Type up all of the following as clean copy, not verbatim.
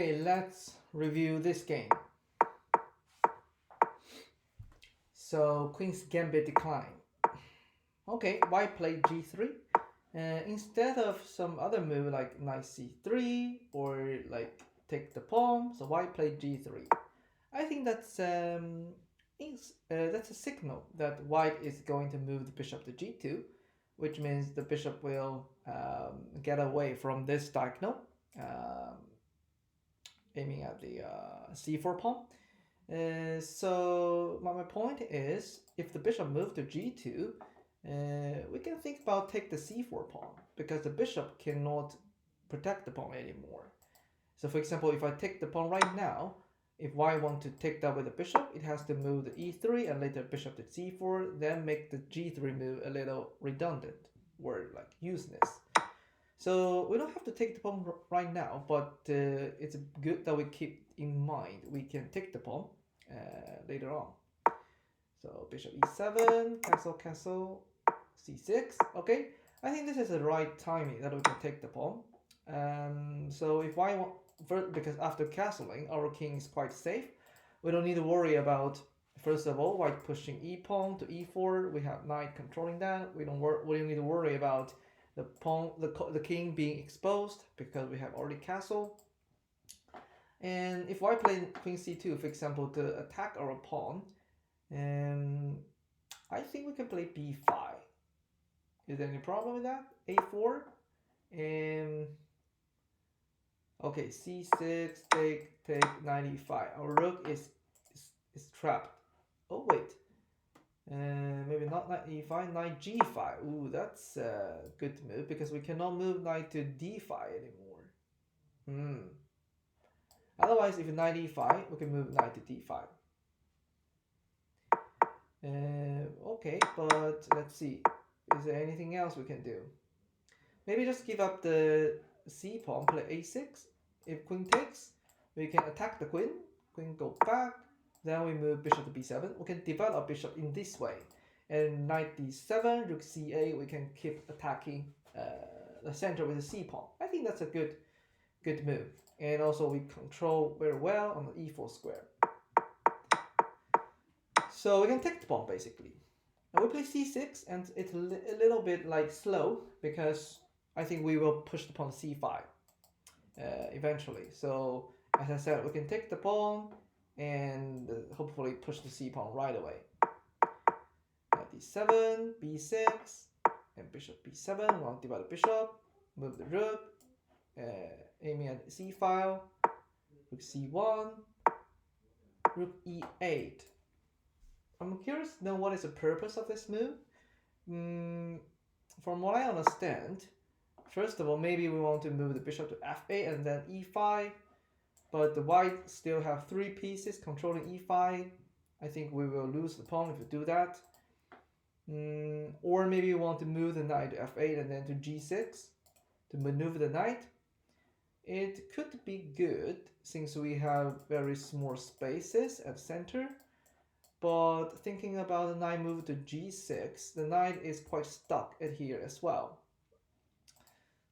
Okay, let's review this game. So Queen's Gambit decline. Okay, white played g3. Instead of some other move like knight c3 or like take the pawn, so white played g3. I think that's a signal that white is going to move the bishop to g2, which means the bishop will get away from this diagonal, um, aiming at the c4 pawn. So my point is, if the bishop moves to g2, we can think about take the c4 pawn because the bishop cannot protect the pawn anymore. So for example, if I take the pawn right now, if white want to take that with the bishop, it has to move the e3 and later bishop to c4, then make the g3 move a little redundant or like useless. So we don't have to take the pawn right now, but it's good that we keep in mind we can take the pawn later on. So bishop e7, castle, castle, c6. Okay, I think this is the right timing that we can take the pawn. So if I want, because after castling, our king is quite safe. We don't need to worry about, first of all, white pushing e pawn to e4. We have knight controlling that. We don't need to worry about the pawn, the king being exposed because we have already castle. And if white play queen c2, for example, to attack our pawn, I think we can play b5. Is there any problem with that? a4. Okay, c6, take 95. Our rook is trapped. Oh wait, maybe not knight e5, knight g5. Ooh, that's a good move because we cannot move knight to d5 anymore. Otherwise, if knight e5, we can move knight to d5. Okay, but let's see. Is there anything else we can do? Maybe just give up the c pawn, play a6. If queen takes, we can attack the queen. Queen go back. Then we move bishop to b7. We can develop bishop in this way. And knight d7, rook c8, we can keep attacking the center with the c pawn. I think that's a good move. And also we control very well on the e4 square. So we can take the pawn basically. And we play c6, and it's a little bit like slow because I think we will push the pawn to c5 eventually. So as I said, we can take the pawn and hopefully push the c pawn right away. Knight d7, b6, and bishop b7. We want to divide the bishop, move the rook, aiming at the c file, rook c1, rook e8. I'm curious to know what is the purpose of this move. From what I understand, first of all, maybe we want to move the bishop to f8 and then e5, but the white still have 3 pieces controlling e5. I think we will lose the pawn if we do that. Or maybe we want to move the knight to f8 and then to g6 to maneuver the knight. It could be good since we have very small spaces at center. But thinking about the knight move to g6, the knight is quite stuck at here as well.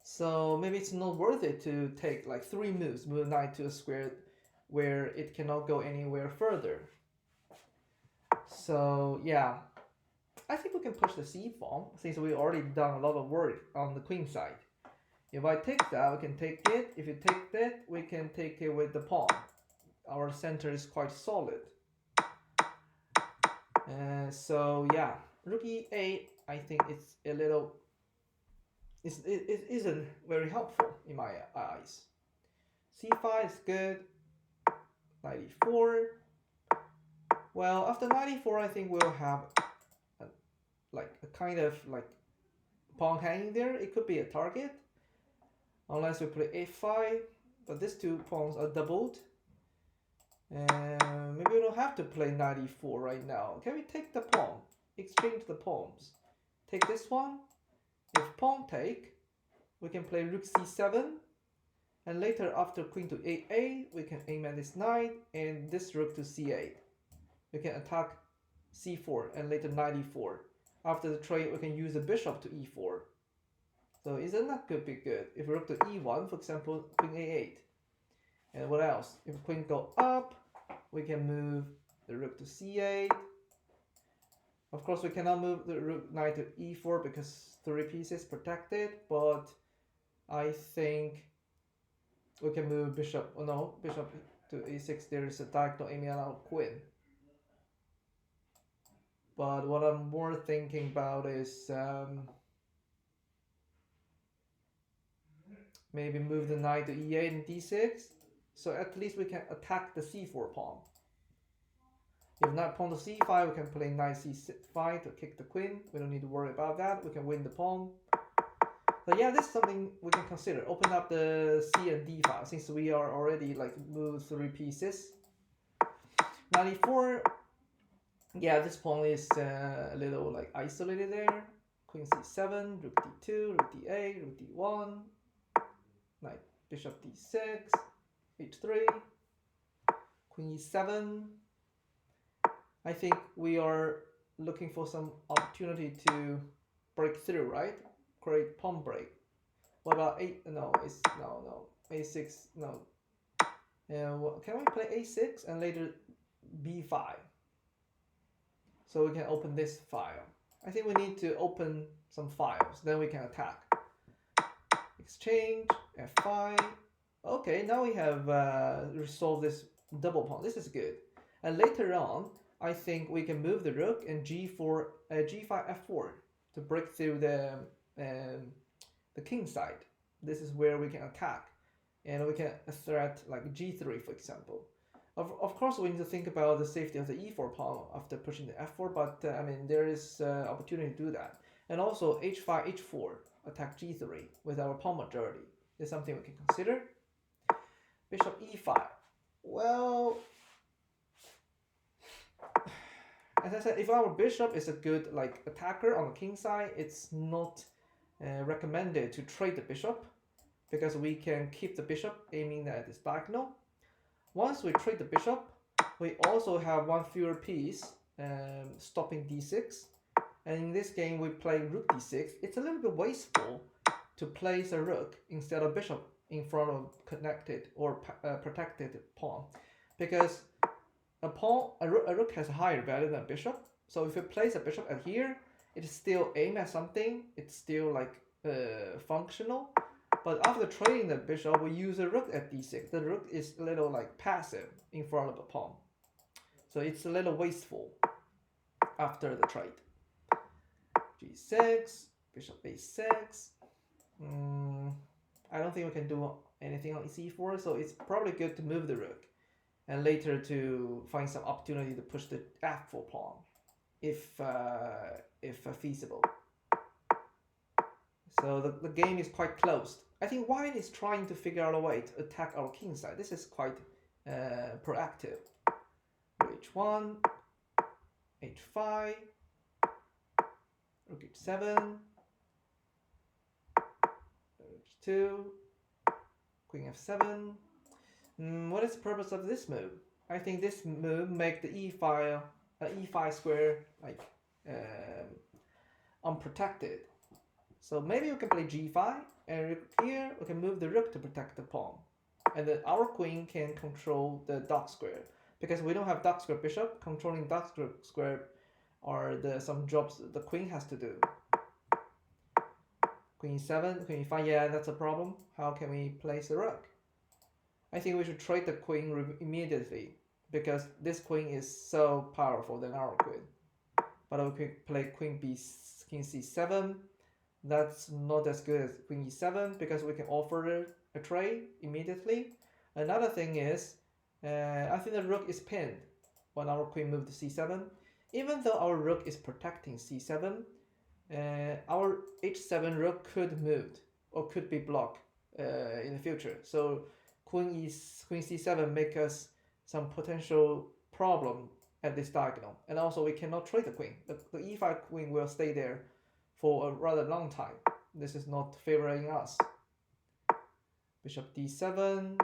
So maybe it's not worth it to take like 3 moves, move the knight to a square where it cannot go anywhere further. So yeah, I think we can push the c pawn since we already done a lot of work on the queen side. If I take that, we can take it. If you take that, we can take it with the pawn. Our center is quite solid. So yeah, rook e8, I think it's a little, it isn't very helpful in my eyes. c5 is good. 94. Well, after 94, I think we'll have a kind of like pawn hanging there. It could be a target, unless we play a5. But these 2 pawns are doubled. Maybe we don't have to play 94 right now. Can we take the pawn? Exchange the pawns. Take this one. If pawn take, we can play rook c7. And later after queen to a8, we can aim at this knight and this rook to c8. We can attack c4 and later knight e4. After the trade, we can use the bishop to e4. So isn't that could be good? If rook to e1, for example, queen a8. And what else? If queen go up, we can move the rook to c8. Of course, we cannot move the rook knight to e4 because 3 pieces protected, but I think we can move bishop, oh no, bishop to a6. There is a diagonal aiming at our queen. But what I'm more thinking about is maybe move the knight to e8 and d6. So at least we can attack the c4 pawn. If knight pawn to c5, we can play knight c5 to kick the queen. We don't need to worry about that. We can win the pawn. So yeah, this is something we can consider. Open up the c and d file since we are already like moved 3 pieces. 94. Yeah, this pawn is a little like isolated there. Queen c7, rook d2, rook d8, rook d1, knight bishop d6, h3, queen e7. I think we are looking for some opportunity to break through, right? Create pawn break. What about 8? No, it's no. A6, no. Can we play a6 and later b5? So we can open this file. I think we need to open some files, then we can attack. Exchange, f5. Okay, now we have resolved this double pawn. This is good. And later on, I think we can move the rook and g4, g5, f4 to break through the king side. This is where we can attack, and we can threat like g3, for example. Of course, we need to think about the safety of the e4 pawn after pushing the f4, but I mean there is opportunity to do that. And also h5, h4, attack g3 with our pawn majority is something we can consider. Bishop e5. Well, as I said, if our bishop is a good like attacker on the king side, it's not recommended to trade the bishop because we can keep the bishop aiming at this diagonal. Once we trade the bishop, we also have one fewer piece stopping d6. And in this game, we play rook d6. It's a little bit wasteful to place a rook instead of bishop in front of connected or protected pawn, because a rook has a higher value than a bishop. So if we place a bishop at here, it is still aim at something. It's still like functional. But after trading the bishop, we use a rook at d6. The rook is a little like passive in front of the pawn. So it's a little wasteful after the trade. g6, bishop a6. I don't think we can do anything on c4, so it's probably good to move the rook and later to find some opportunity to push the f4 pawn if feasible. So the game is quite closed. I think white is trying to figure out a way to attack our king side. This is quite proactive. h1, h5, rook h7, h2, queen f7. What is the purpose of this move? I think this move make the e5 square like unprotected. So maybe we can play g5, and here we can move the rook to protect the pawn, and then our queen can control the dark square because we don't have dark square bishop. Controlling dark square are some jobs the queen has to do. Queen e7, queen e5. Yeah, that's a problem. How can we place the rook? I think we should trade the queen immediately because this queen is so powerful than our queen. But we could play queen c7. That's not as good as queen e7 because we can offer a trade immediately. Another thing is, I think the rook is pinned when our queen moved to c7. Even though our rook is protecting c7, our h7 rook could move or could be blocked in the future. So queen c7 make us some potential problem at this diagonal. And also we cannot trade the queen. The e5 queen will stay there for a rather long time. This is not favoring us. Bishop d7.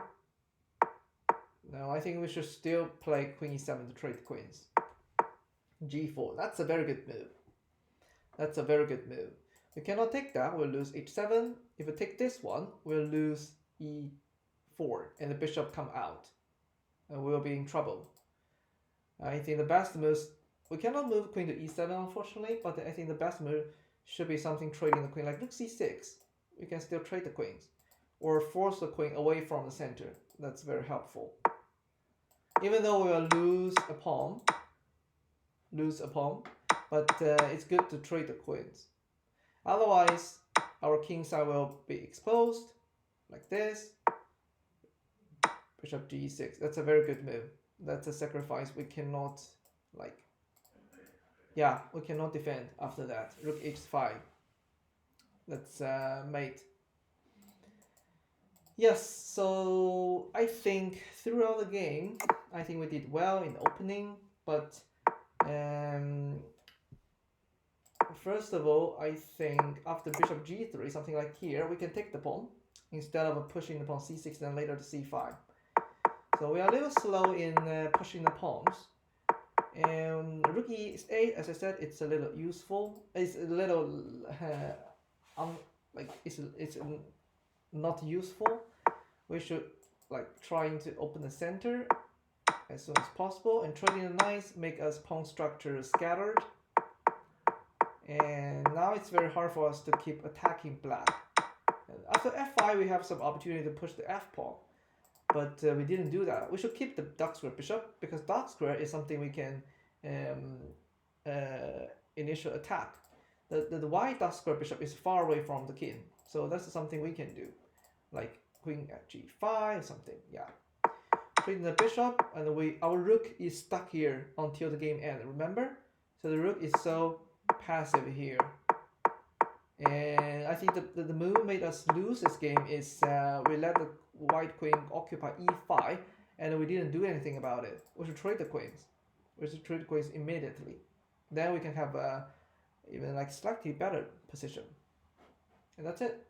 No, I think we should still play queen e7 to trade the queens. g4. That's a very good move. That's a very good move. We cannot take that. We'll lose h7. If we take this one, we'll lose e5. e4 and the bishop come out, and we'll be in trouble. I think the best move, we cannot move queen to e7 unfortunately, but I think the best move should be something trading the queen, like rook c6. We can still trade the queens, or force the queen away from the center. That's very helpful. Even though we will lose a pawn, but it's good to trade the queens. Otherwise, our king side will be exposed, like this. Bishop g6. That's a very good move. That's a sacrifice we cannot, like, yeah, we cannot defend after that. Rook h5. That's mate. Yes, so I think throughout the game, I think we did well in the opening, but first of all, I think after bishop g3, something like here, we can take the pawn instead of pushing the pawn c6 and later to c5. So we are a little slow in pushing the pawns. And rook e8, as I said, it's a little useful. It's a little it's not useful. We should like trying to open the center as soon as possible, and trading the knights make us pawn structure scattered. And now it's very hard for us to keep attacking black. And after f5, we have some opportunity to push the f pawn, but we didn't do that. We should keep the dark square bishop, because dark square is something we can initial attack. The white dark square bishop is far away from the king, so that's something we can do, like queen at g5 or something. Yeah, trading the bishop, and our rook is stuck here until the game ends. Remember, so the rook is so passive here, and I think the move made us lose this game is we let the white queen occupy e5, and we didn't do anything about it. We should trade the queens. We should trade the queens immediately. Then we can have even like slightly better position. And that's it.